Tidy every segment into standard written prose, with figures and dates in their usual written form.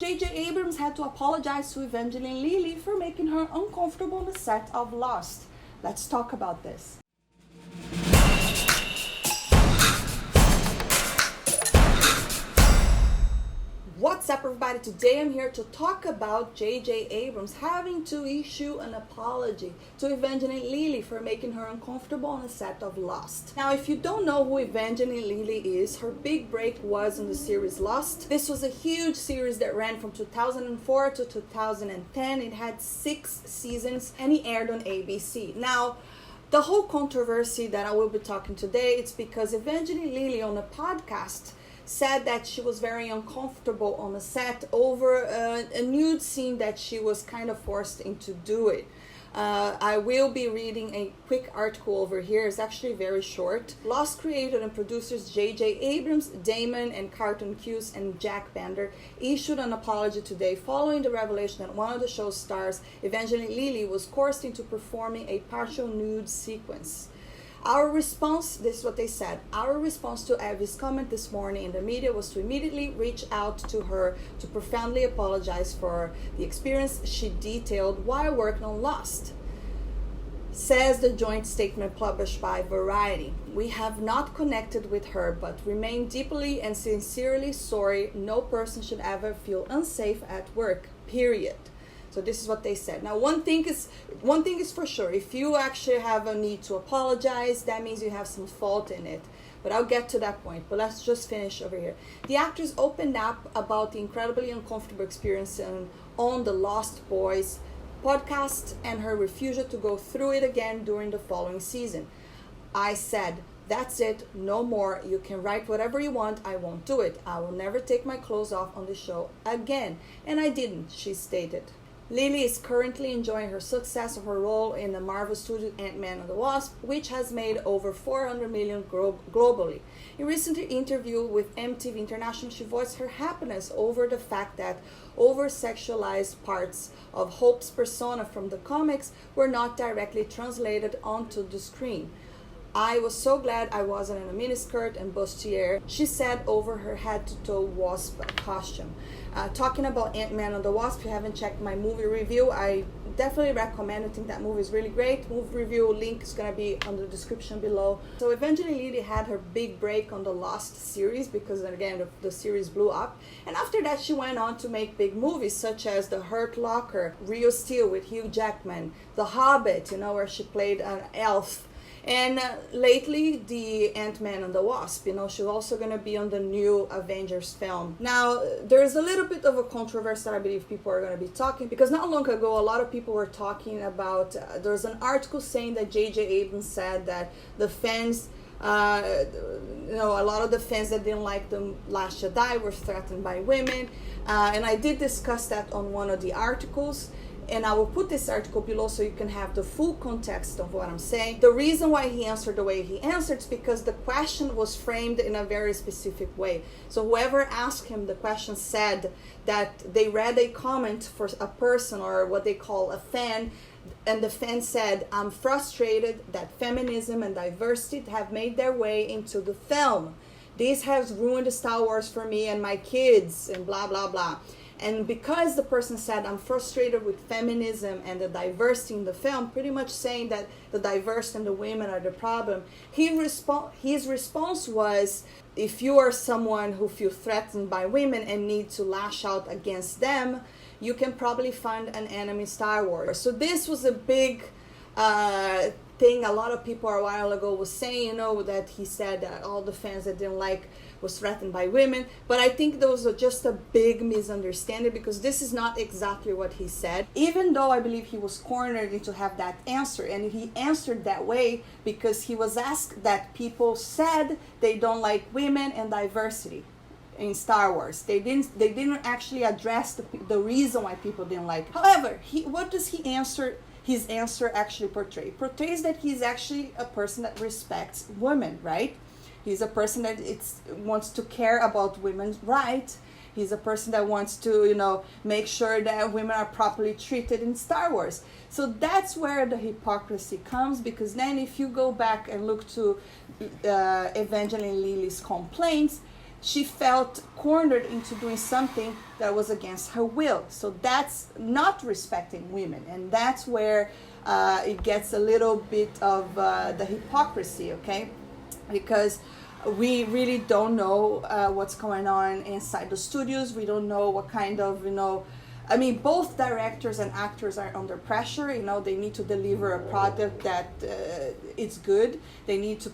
JJ Abrams had to apologize to Evangeline Lilly for making her uncomfortable on the set of Lost. Let's talk about this. What's up, everybody? Today I'm here to talk about JJ Abrams having to issue an apology to Evangeline Lilly for making her uncomfortable on the set of Lost. Now, if you don't know who Evangeline Lilly is, her big break was in the series Lost. This was a huge series that ran from 2004 to 2010. It had 6 seasons and it aired on ABC. Now, the whole controversy that I will be talking today, it's because Evangeline Lilly on a podcast said that she was very uncomfortable on the set over a nude scene that she was kind of forced into doing. I will be reading a quick article over here. It's actually very short. Lost creator and producers JJ Abrams, Damon and Carlton Cuse, and Jack Bender issued an apology today following the revelation that one of the show's stars, Evangeline Lilly, was coerced into performing a partial nude sequence. Our response, this is what they said, our response to Evie's comment this morning in the media was to immediately reach out to her to profoundly apologize for the experience she detailed while working on Lost, says the joint statement published by Variety. We have not connected with her, but remain deeply and sincerely sorry. No person should ever feel unsafe at work, period. So this is what they said. Now, one thing is for sure. If you actually have a need to apologize, that means you have some fault in it. But I'll get to that point. But let's just finish over here. The actress opened up about the incredibly uncomfortable experience on the Lost Boys podcast and her refusal to go through it again during the following season. I said, that's it, no more. You can write whatever you want. I won't do it. I will never take my clothes off on the show again. And I didn't, she stated. Lilly is currently enjoying her success of her role in the Marvel Studios Ant-Man and the Wasp, which has made over $400 million globally. In a recent interview with MTV International, she voiced her happiness over the fact that over-sexualized parts of Hope's persona from the comics were not directly translated onto the screen. I was so glad I wasn't in a miniskirt and bustier, she said over her head-to-toe wasp costume. Talking about Ant-Man and the Wasp, if you haven't checked my movie review, I definitely recommend it. I think that movie is really great. Movie review link is going to be on the description below. So Evangeline Lilly had her big break on the Lost series because, again, the series blew up. And after that, she went on to make big movies such as The Hurt Locker, Real Steel with Hugh Jackman, The Hobbit, where she played an elf. And lately, the Ant-Man and the Wasp. She's also going to be on the new Avengers film. Now, there's a little bit of a controversy that I believe people are going to be talking, because not long ago, a lot of people were talking about, there's an article saying that JJ Abrams said that the fans, a lot of the fans that didn't like The Last Jedi were threatened by women. And I did discuss that on one of the articles. And I will put this article below so you can have the full context of what I'm saying. The reason why he answered the way he answered is because the question was framed in a very specific way. So whoever asked him the question said that they read a comment for a person, or what they call a fan, and the fan said, I'm frustrated that feminism and diversity have made their way into the film. This has ruined Star Wars for me and my kids, and blah, blah, blah. And because the person said, I'm frustrated with feminism and the diversity in the film, pretty much saying that the diversity and the women are the problem, his response was, if you are someone who feels threatened by women and need to lash out against them, you can probably find an enemy Star Wars. So this was a big thing. A lot of people a while ago was saying, that he said that all the fans that didn't like was threatened by women. But I think those are just a big misunderstanding, because this is not exactly what he said. Even though I believe he was cornered into have that answer, and he answered that way because he was asked that people said they don't like women and diversity in Star Wars. They didn't actually address the reason why people didn't like it. However, what does he answer? His answer actually portrays that he's actually a person that respects women, right? He's a person that wants to care about women's rights. He's a person that wants to, make sure that women are properly treated in Star Wars. So that's where the hypocrisy comes, because then if you go back and look to Evangeline Lilly's complaints, she felt cornered into doing something that was against her will. So that's not respecting women, and that's where it gets a little bit of the hypocrisy, okay? Because we really don't know what's going on inside the studios. We don't know what kind of, I mean, both directors and actors are under pressure. They need to deliver a product that is good. They need to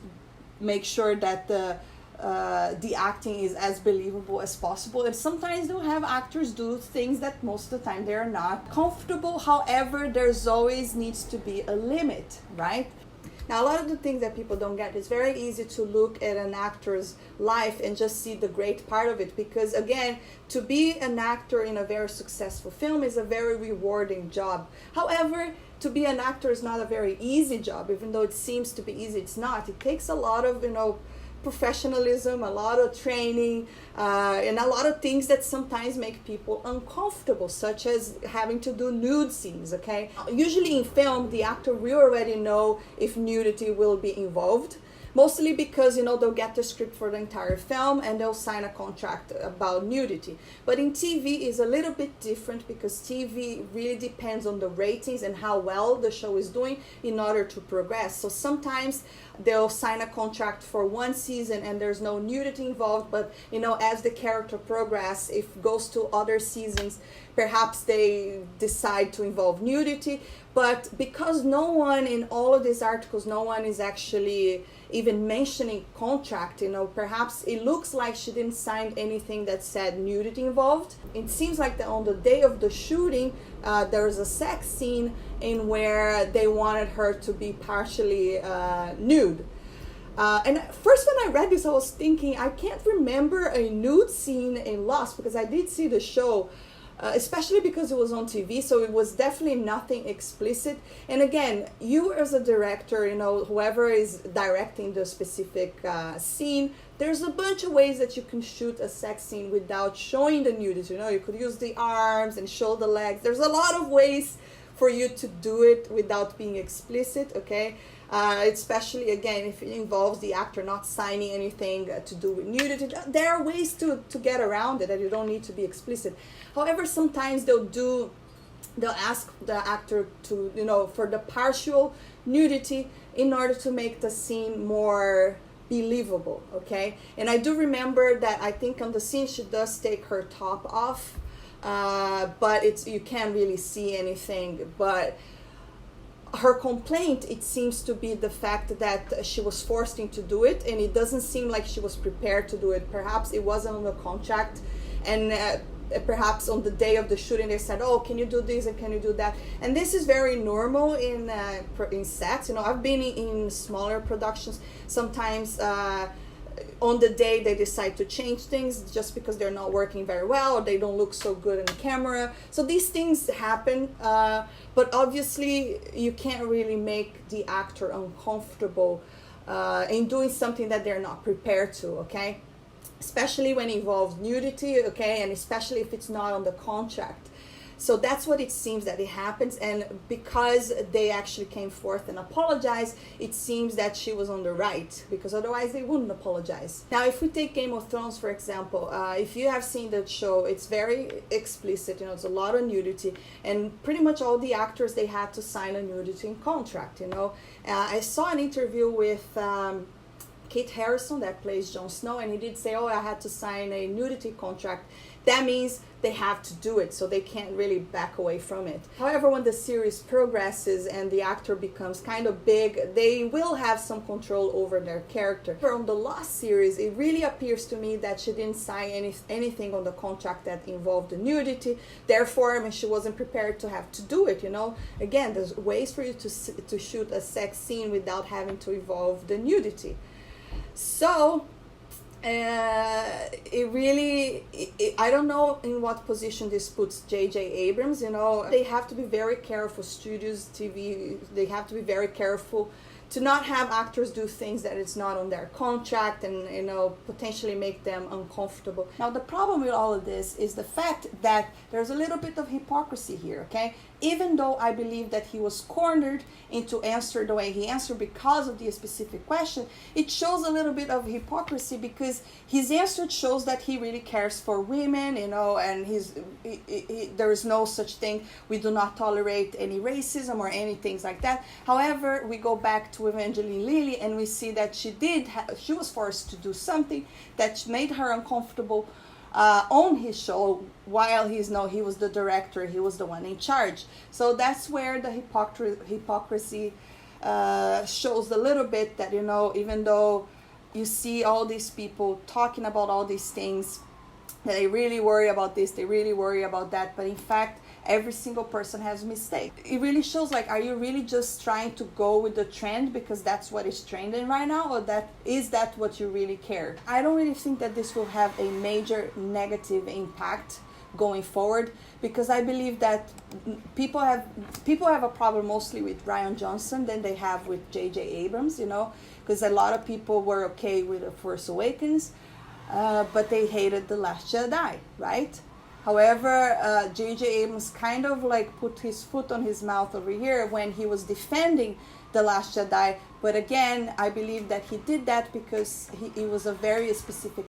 make sure that the acting is as believable as possible. And sometimes they'll have actors do things that most of the time they're not comfortable. However, there's always needs to be a limit, right? Now, a lot of the things that people don't get, it's very easy to look at an actor's life and just see the great part of it. Because again, to be an actor in a very successful film is a very rewarding job. However, to be an actor is not a very easy job. Even though it seems to be easy, it's not. It takes a lot of, professionalism, a lot of training, and a lot of things that sometimes make people uncomfortable, such as having to do nude scenes, okay? Usually in film, the actor will already know if nudity will be involved, mostly because, they'll get the script for the entire film and they'll sign a contract about nudity. But in TV is a little bit different, because TV really depends on the ratings and how well the show is doing in order to progress. So sometimes they'll sign a contract for one season and there's no nudity involved, but as the character progresses, if it goes to other seasons, perhaps they decide to involve nudity. But because no one in all of these articles, no one is actually even mentioning contract, perhaps it looks like she didn't sign anything that said nudity involved. It seems like that on the day of the shooting, there was a sex scene in where they wanted her to be partially nude. And first when I read this, I was thinking, I can't remember a nude scene in Lost, because I did see the show, especially because it was on TV, so it was definitely nothing explicit. And again, you as a director, whoever is directing the specific scene, there's a bunch of ways that you can shoot a sex scene without showing the nudity. You could use the arms and show the legs. There's a lot of ways for you to do it without being explicit, okay? Especially, again, if it involves the actor not signing anything to do with nudity. There are ways to get around it, that you don't need to be explicit. However, sometimes they'll ask the actor to, for the partial nudity in order to make the scene more believable, okay? And I do remember that I think on the scene she does take her top off, but you can't really see anything. But her complaint, it seems to be the fact that she was forced into do it, and it doesn't seem like she was prepared to do it. Perhaps it wasn't on the contract, and perhaps on the day of the shooting they said, oh, can you do this and can you do that? And this is very normal in sets. I've been in smaller productions. Sometimes on the day they decide to change things just because they're not working very well, or they don't look so good on camera. So these things happen, but obviously you can't really make the actor uncomfortable in doing something that they're not prepared to, okay? Especially when it involves nudity, okay, and especially if it's not on the contract. So that's what it seems that it happens, and because they actually came forth and apologized, it seems that she was on the right, because otherwise they wouldn't apologize. Now, if we take Game of Thrones, for example, if you have seen the show, it's very explicit, it's a lot of nudity, and pretty much all the actors, they had to sign a nudity contract, I saw an interview with Kit Harrison that plays Jon Snow, and he did say, I had to sign a nudity contract. That means they have to do it, so they can't really back away from it. However, when the series progresses and the actor becomes kind of big, they will have some control over their character. From the Lost series, it really appears to me that she didn't sign anything on the contract that involved the nudity. Therefore, she wasn't prepared to have to do it, Again, there's ways for you to shoot a sex scene without having to involve the nudity. So it really, I don't know in what position this puts JJ Abrams. They have to be very careful, studios, TV, they have to be very careful to not have actors do things that it's not on their contract and, you know, potentially make them uncomfortable. Now, the problem with all of this is the fact that there's a little bit of hypocrisy here, okay? Even though I believe that he was cornered into answer the way he answered because of the specific question, it shows a little bit of hypocrisy because his answer shows that he really cares for women, you know, and there is no such thing. We do not tolerate any racism or any things like that. However, we go back to Evangeline Lilly and we see that she was forced to do something that made her uncomfortable on his show, while he was the director, he was the one in charge. So that's where the hypocrisy shows a little bit that, you know, even though you see all these people talking about all these things, that they really worry about this, they really worry about that, but in fact, every single person has mistakes. It really shows, like, are you really just trying to go with the trend because that's what is trending right now, or is that what you really care? I don't really think that this will have a major negative impact going forward, because I believe that people have a problem mostly with Rian Johnson than they have with JJ Abrams, you know, because a lot of people were okay with The Force Awakens, but they hated The Last Jedi, right? However, JJ Abrams kind of like put his foot on his mouth over here when he was defending The Last Jedi. But again, I believe that he did that because it was a very specific